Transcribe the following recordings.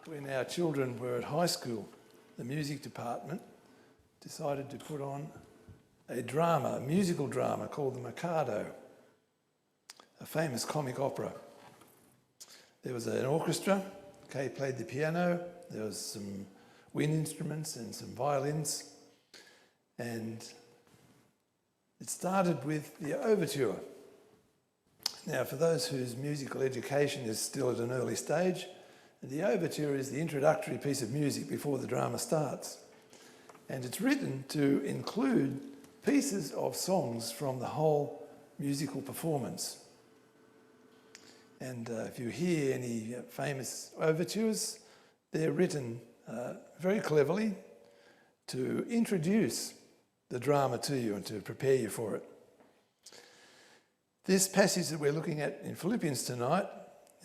When our children were at high school, the music department decided to put on a musical drama called The Mikado, a famous comic opera. There was an orchestra, Kay played the piano, there was some wind instruments and some violins, and it started with the overture. Now, for those whose musical education is still at an early stage, the overture is the introductory piece of music before the drama starts. And it's written to include pieces of songs from the whole musical performance. And if you hear any famous overtures, they're written very cleverly to introduce the drama to you and to prepare you for it. This passage that we're looking at in Philippians tonight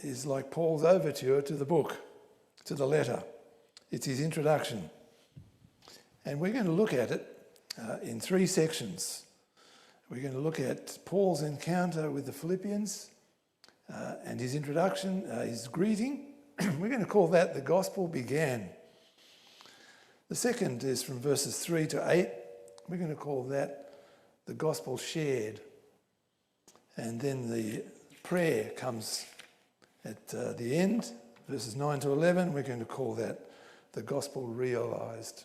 is like Paul's overture to the book, to the letter. It's his introduction. And we're going to look at it in three sections. We're going to look at Paul's encounter with the Philippians and his introduction, his greeting. We're going to call that the gospel began. The second is from verses 3 to 8. We're going to call that the gospel shared. And then the prayer comes at the end, verses 9 to 11. We're going to call that the gospel realised.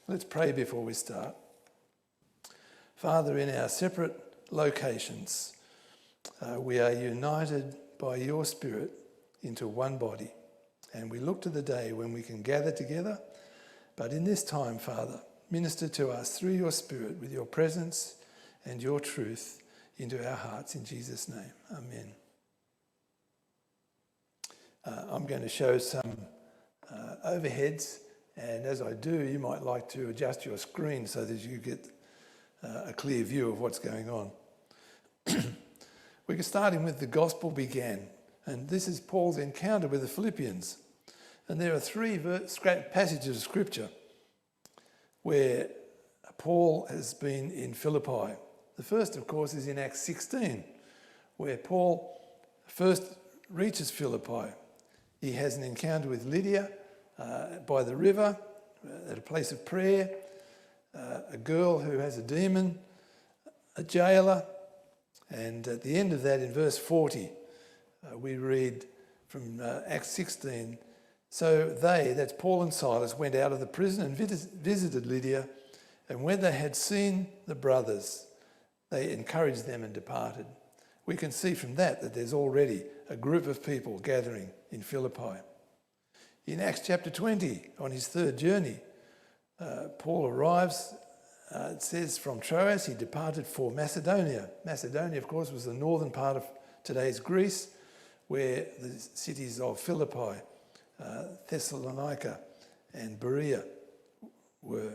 Let's pray before we start. Father, in our separate locations, we are united by your Spirit into one body. And we look to the day when we can gather together. But in this time, Father, minister to us through your Spirit with your presence and your truth into our hearts in Jesus' name. Amen. I'm going to show some overheads, and as I do, you might like to adjust your screen so that you get a clear view of what's going on. We're starting with the gospel began, and this is Paul's encounter with the Philippians. And there are three passages of scripture where Paul has been in Philippi. The first, of course, is in Acts 16, where Paul first reaches Philippi. He has an encounter with Lydia by the river at a place of prayer, a girl who has a demon, a jailer, and at the end of that, in verse 40, we read from Acts 16, so they, that's Paul and Silas, went out of the prison and visited Lydia, and when they had seen the brothers, they encouraged them and departed. We can see from that there's already a group of people gathering in Philippi. In Acts chapter 20, on his third journey, Paul arrives, it says, from Troas he departed for Macedonia. Macedonia, of course, was the northern part of today's Greece, where the cities of Philippi, Thessalonica and Berea were.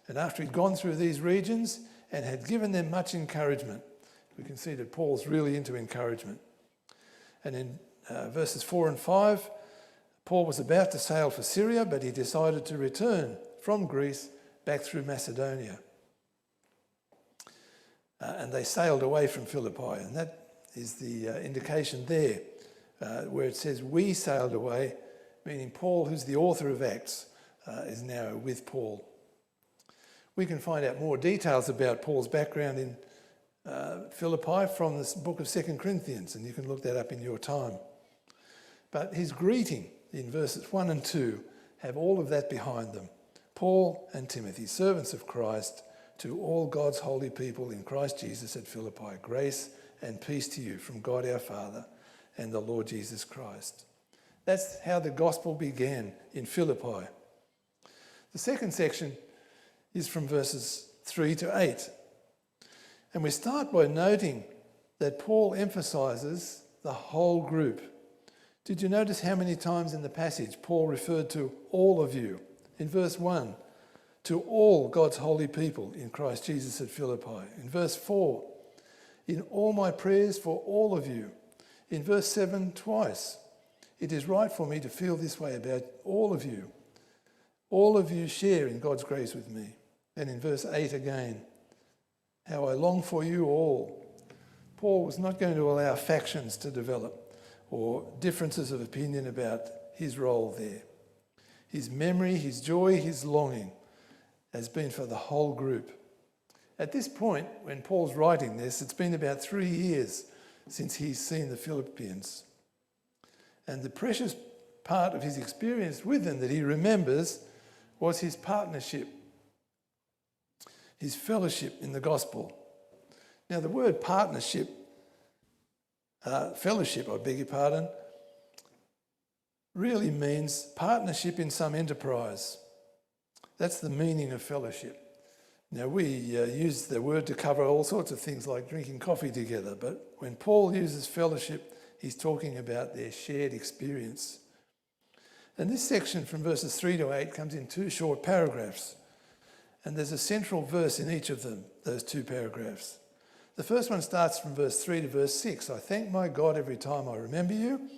And after he'd gone through these regions and had given them much encouragement, we can see that Paul's really into encouragement. And in verses 4 and 5, Paul was about to sail for Syria, but he decided to return from Greece back through Macedonia. And they sailed away from Philippi, and that is the indication there, where it says, we sailed away, meaning Paul, who's the author of Acts, is now with Paul. We can find out more details about Paul's background in Philippi from this book of 2 Corinthians, and you can look that up in your time. But his greeting in verses 1 and 2 have all of that behind them. Paul and Timothy, servants of Christ, to all God's holy people in Christ Jesus at Philippi, grace and peace to you from God our Father and the Lord Jesus Christ. That's how the gospel began in Philippi. The second section is from verses 3 to 8. And we start by noting that Paul emphasises the whole group. Did you notice how many times in the passage Paul referred to all of you? In verse 1, to all God's holy people in Christ Jesus at Philippi. In verse 4, in all my prayers for all of you. In verse 7, twice, it is right for me to feel this way about all of you. All of you share in God's grace with me. And in verse 8 again, how I long for you all. Paul was not going to allow factions to develop. or differences of opinion about his role there. His memory, his joy, his longing has been for the whole group. At this point, when Paul's writing this, it's been about 3 years since he's seen the Philippians. And the precious part of his experience with them that he remembers was his partnership, his fellowship in the gospel. Now, the word partnership, fellowship, I beg your pardon, really means partnership in some enterprise. That's the meaning of fellowship. Now, we use the word to cover all sorts of things like drinking coffee together, but when Paul uses fellowship, he's talking about their shared experience. And this section from verses 3 to 8 comes in 2 short paragraphs, and there's a central verse in each of them, those 2 paragraphs. The first one starts from verse 3 to verse 6. I thank my God every time I remember you,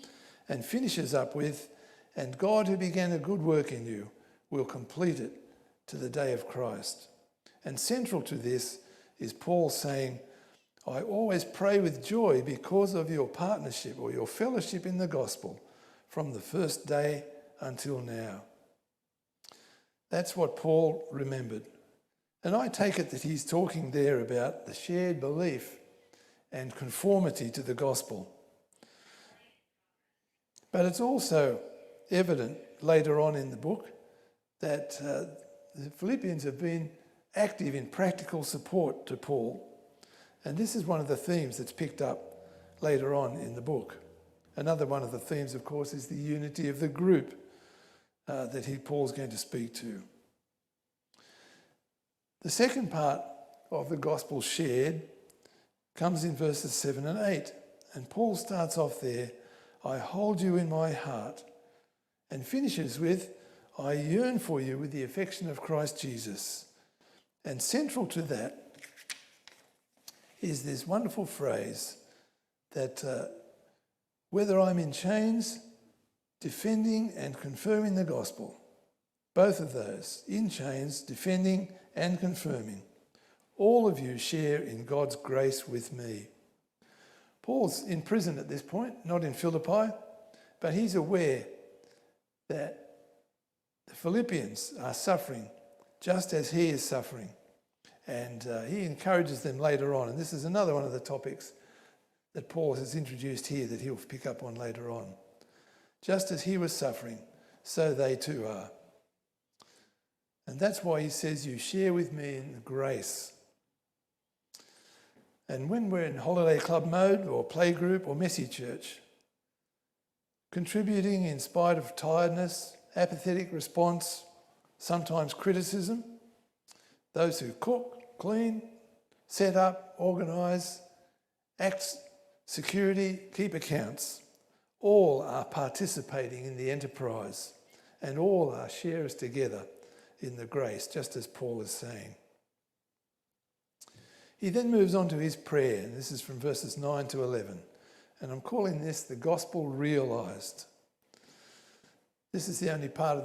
and finishes up with, and God who began a good work in you will complete it to the day of Christ. And central to this is Paul saying, I always pray with joy because of your partnership or your fellowship in the gospel from the first day until now. That's what Paul remembered. And I take it that he's talking there about the shared belief and conformity to the gospel. But it's also evident later on in the book that the Philippians have been active in practical support to Paul. And this is one of the themes that's picked up later on in the book. Another one of the themes, of course, is the unity of the group that Paul's going to speak to. The second part of the gospel shared comes in verses 7 and 8. And Paul starts off there, I hold you in my heart, and finishes with, I yearn for you with the affection of Christ Jesus. And central to that is this wonderful phrase that whether I'm in chains, defending and confirming the gospel, both of those, in chains, defending and confirming, all of you share in God's grace with me. Paul's in prison at this point, not in Philippi, but he's aware that the Philippians are suffering just as he is suffering. And he encourages them later on. And this is another one of the topics that Paul has introduced here that he'll pick up on later on. Just as he was suffering, so they too are. And that's why he says, you share with me in the grace. And when we're in holiday club mode or playgroup or messy church, contributing in spite of tiredness, apathetic response, sometimes criticism, those who cook, clean, set up, organise, act security, keep accounts, all are participating in the enterprise and all are sharers together in the grace, just as Paul is saying. He then moves on to his prayer, and this is from verses 9 to 11. And I'm calling this the gospel realised. This is the only part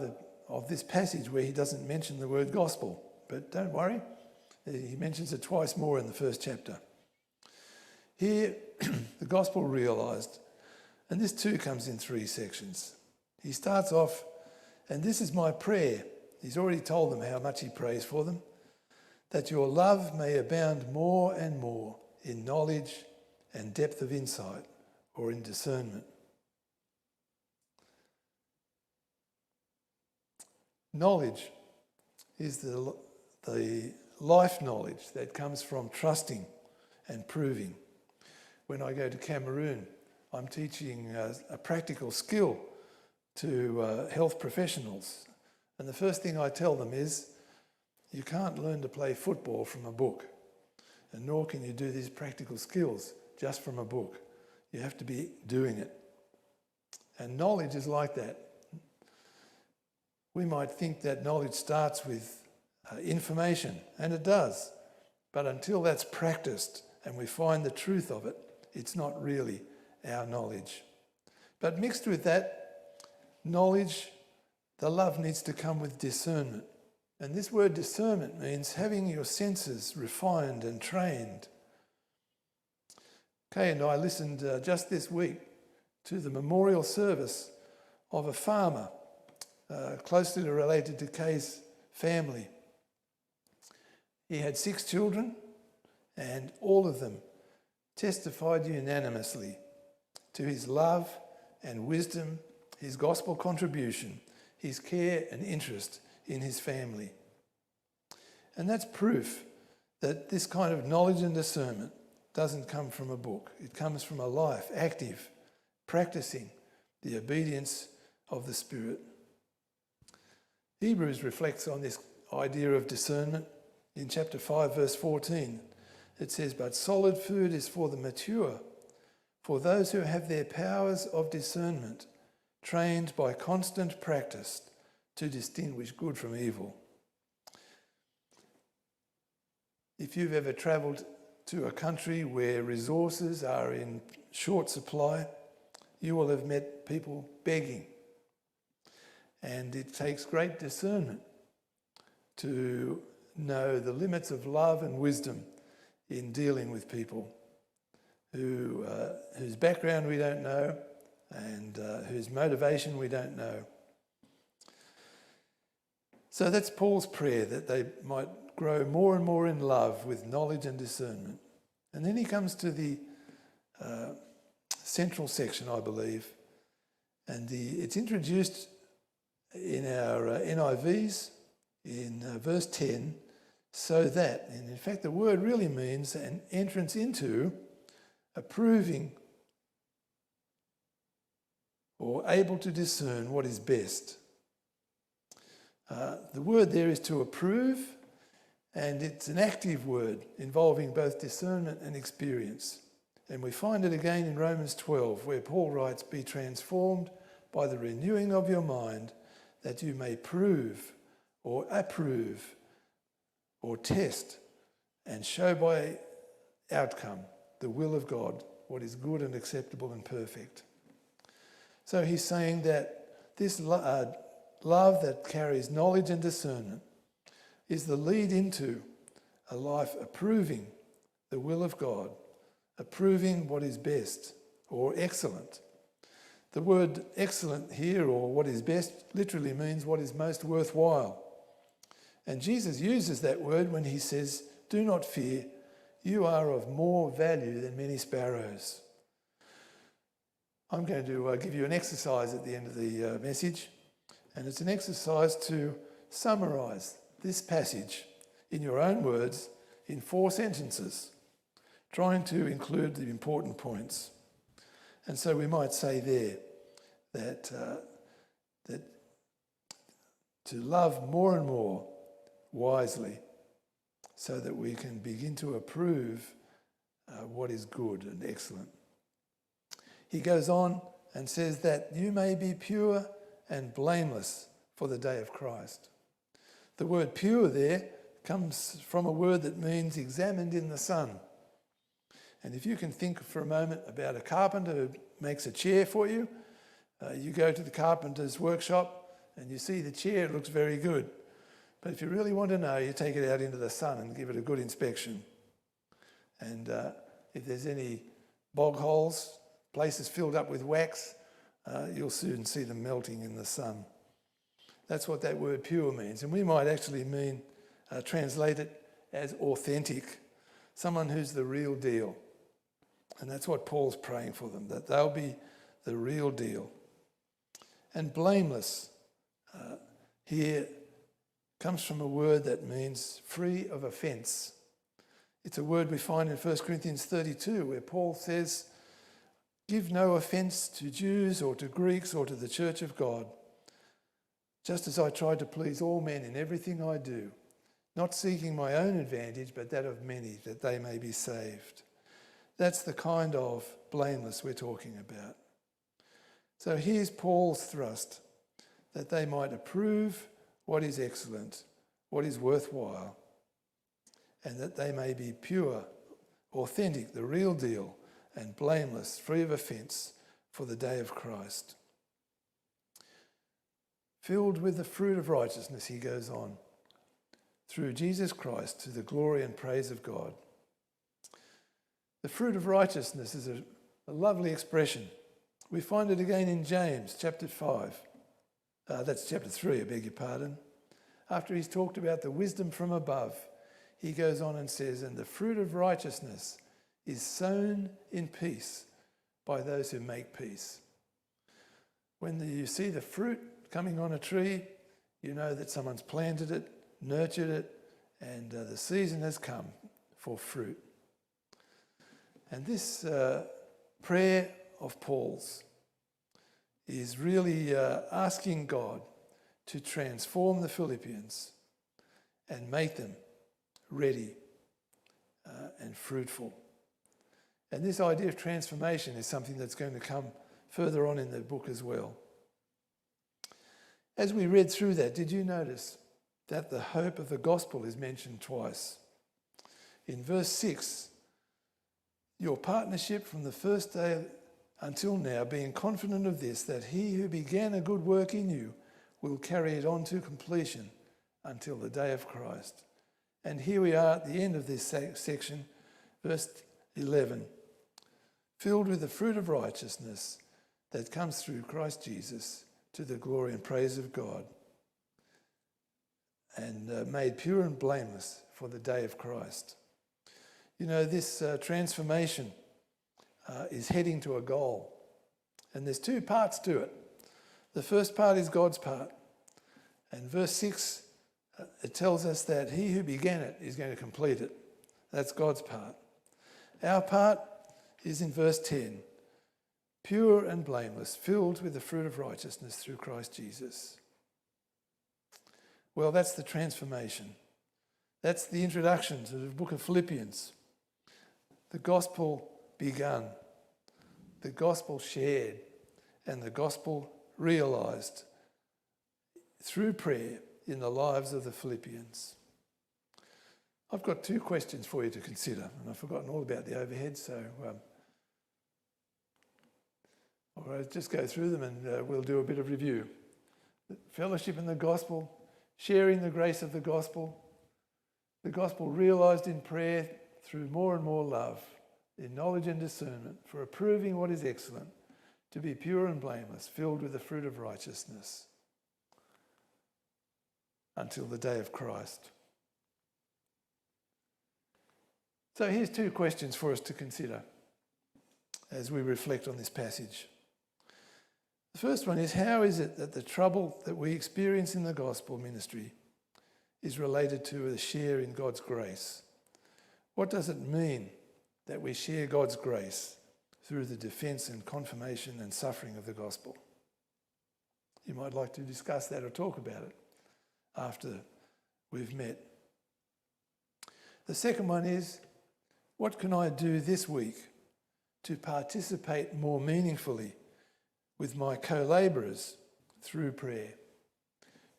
of this passage where he doesn't mention the word gospel. But don't worry, he mentions it twice more in the first chapter. Here, the gospel realised, and this too comes in 3 sections. He starts off, and this is my prayer. He's already told them how much he prays for them, that your love may abound more and more in knowledge and depth of insight, or in discernment. Knowledge is the life knowledge that comes from trusting and proving. When I go to Cameroon, I'm teaching a practical skill to health professionals. And the first thing I tell them is, you can't learn to play football from a book, and nor can you do these practical skills just from a book. You have to be doing it. And knowledge is like that. We might think that knowledge starts with information, and it does. But until that's practiced and we find the truth of it, it's not really our knowledge. But mixed with that knowledge, the love needs to come with discernment. And this word discernment means having your senses refined and trained. Kay and I listened just this week to the memorial service of a farmer closely related to Kay's family. He had 6 children, and all of them testified unanimously to his love and wisdom, his gospel contribution, his care and interest in his family. And that's proof that this kind of knowledge and discernment doesn't come from a book. It comes from a life, active, practicing the obedience of the Spirit. Hebrews reflects on this idea of discernment in chapter 5, verse 14. It says, "But solid food is for the mature, for those who have their powers of discernment trained by constant practice to distinguish good from evil." If you've ever travelled to a country where resources are in short supply, you will have met people begging. And it takes great discernment to know the limits of love and wisdom in dealing with people whose background we don't know and whose motivation we don't know. So that's Paul's prayer, that they might grow more and more in love with knowledge and discernment. And then he comes to the central section, I believe, and it's introduced in our NIVs in verse 10, so that, and in fact the word really means an entrance into, approving, or able to discern what is best. The word there is to approve, and it's an active word involving both discernment and experience. And we find it again in Romans 12, where Paul writes, "Be transformed by the renewing of your mind, that you may prove or approve or test and show by outcome the will of God, what is good and acceptable and perfect." So he's saying that this love that carries knowledge and discernment is the lead into a life approving the will of God, approving what is best or excellent. The word excellent here, or what is best, literally means what is most worthwhile. And Jesus uses that word when he says, "Do not fear, you are of more value than many sparrows." I'm going to give you an exercise at the end of the message, and it's an exercise to summarise this passage in your own words in 4 sentences, trying to include the important points. And so we might say there that to love more and more wisely, so that we can begin to approve what is good and excellent. He goes on and says that you may be pure and blameless for the day of Christ. The word pure there comes from a word that means examined in the sun. And if you can think for a moment about a carpenter who makes a chair for you, you go to the carpenter's workshop and you see the chair, it looks very good. But if you really want to know, you take it out into the sun and give it a good inspection. And if there's any bog holes, places filled up with wax, you'll soon see them melting in the sun. That's what that word pure means. And we might actually translate it as authentic, someone who's the real deal. And that's what Paul's praying for them, that they'll be the real deal. And blameless here comes from a word that means free of offence. It's a word we find in 1 Corinthians 32, where Paul says, "Give no offence to Jews or to Greeks or to the church of God, just as I try to please all men in everything I do, not seeking my own advantage, but that of many, that they may be saved." That's the kind of blameless we're talking about. So here's Paul's thrust, that they might approve what is excellent, what is worthwhile, and that they may be pure, authentic, the real deal, and blameless, free of offence for the day of Christ. Filled with the fruit of righteousness, he goes on, through Jesus Christ to the glory and praise of God. The fruit of righteousness is a lovely expression. We find it again in James chapter 5. That's chapter 3, I beg your pardon. After he's talked about the wisdom from above, he goes on and says, "And the fruit of righteousness is sown in peace by those who make peace." When you see the fruit coming on a tree, you know that someone's planted it, nurtured it, and the season has come for fruit. And this prayer of Paul's is really asking God to transform the Philippians and make them ready and fruitful. And this idea of transformation is something that's going to come further on in the book as well. As we read through that, did you notice that the hope of the gospel is mentioned twice? In verse 6, your partnership from the first day until now, being confident of this, that he who began a good work in you will carry it on to completion until the day of Christ. And here we are at the end of this section, verse 11, filled with the fruit of righteousness that comes through Christ Jesus to the glory and praise of God, and made pure and blameless for the day of Christ. You know, this transformation is heading to a goal. And there's two parts to it. The first part is God's part. And verse 6, it tells us that he who began it is going to complete it. That's God's part. Our part is in verse 10. Pure and blameless, filled with the fruit of righteousness through Christ Jesus. Well, that's the transformation. That's the introduction to the book of Philippians. The gospel begun, the gospel shared, and the gospel realised through prayer in the lives of the Philippians. I've got two questions for you to consider, and I've forgotten all about the overhead, so I'll just go through them and we'll do a bit of review. Fellowship in the gospel, sharing the grace of the gospel realised in prayer through more and more love, in knowledge and discernment, for approving what is excellent, to be pure and blameless, filled with the fruit of righteousness, until the day of Christ. So here's two questions for us to consider as we reflect on this passage. The first one is, how is it that the trouble that we experience in the gospel ministry is related to a share in God's grace? What does it mean that we share God's grace through the defence and confirmation and suffering of the gospel? You might like to discuss that or talk about it after we've met. The second one is, what can I do this week to participate more meaningfully with my co-labourers through prayer?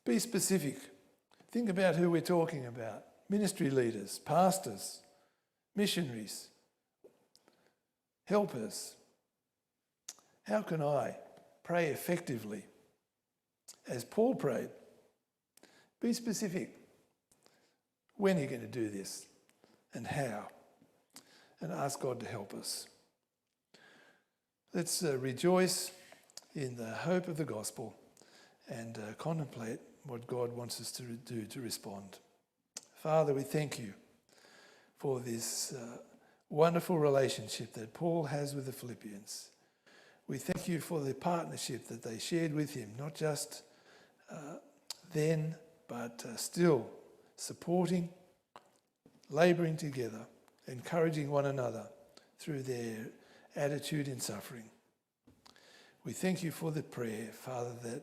Be specific. Think about who we're talking about. Ministry leaders, pastors, missionaries, helpers. How can I pray effectively as Paul prayed? Be specific. When are you going to do this and how? And ask God to help us. Let's rejoice in the hope of the gospel and contemplate what God wants us to do to respond. Father, we thank you for this wonderful relationship that Paul has with the Philippians. We thank you for the partnership that they shared with him, not just then, but still supporting, labouring together, encouraging one another through their attitude in suffering. We thank you for the prayer, Father, that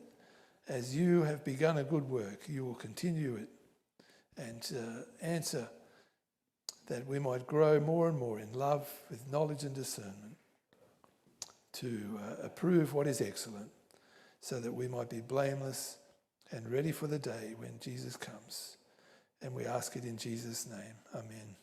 as you have begun a good work, you will continue it and answer that we might grow more and more in love with knowledge and discernment to approve what is excellent, so that we might be blameless and ready for the day when Jesus comes. And we ask it in Jesus' name. Amen.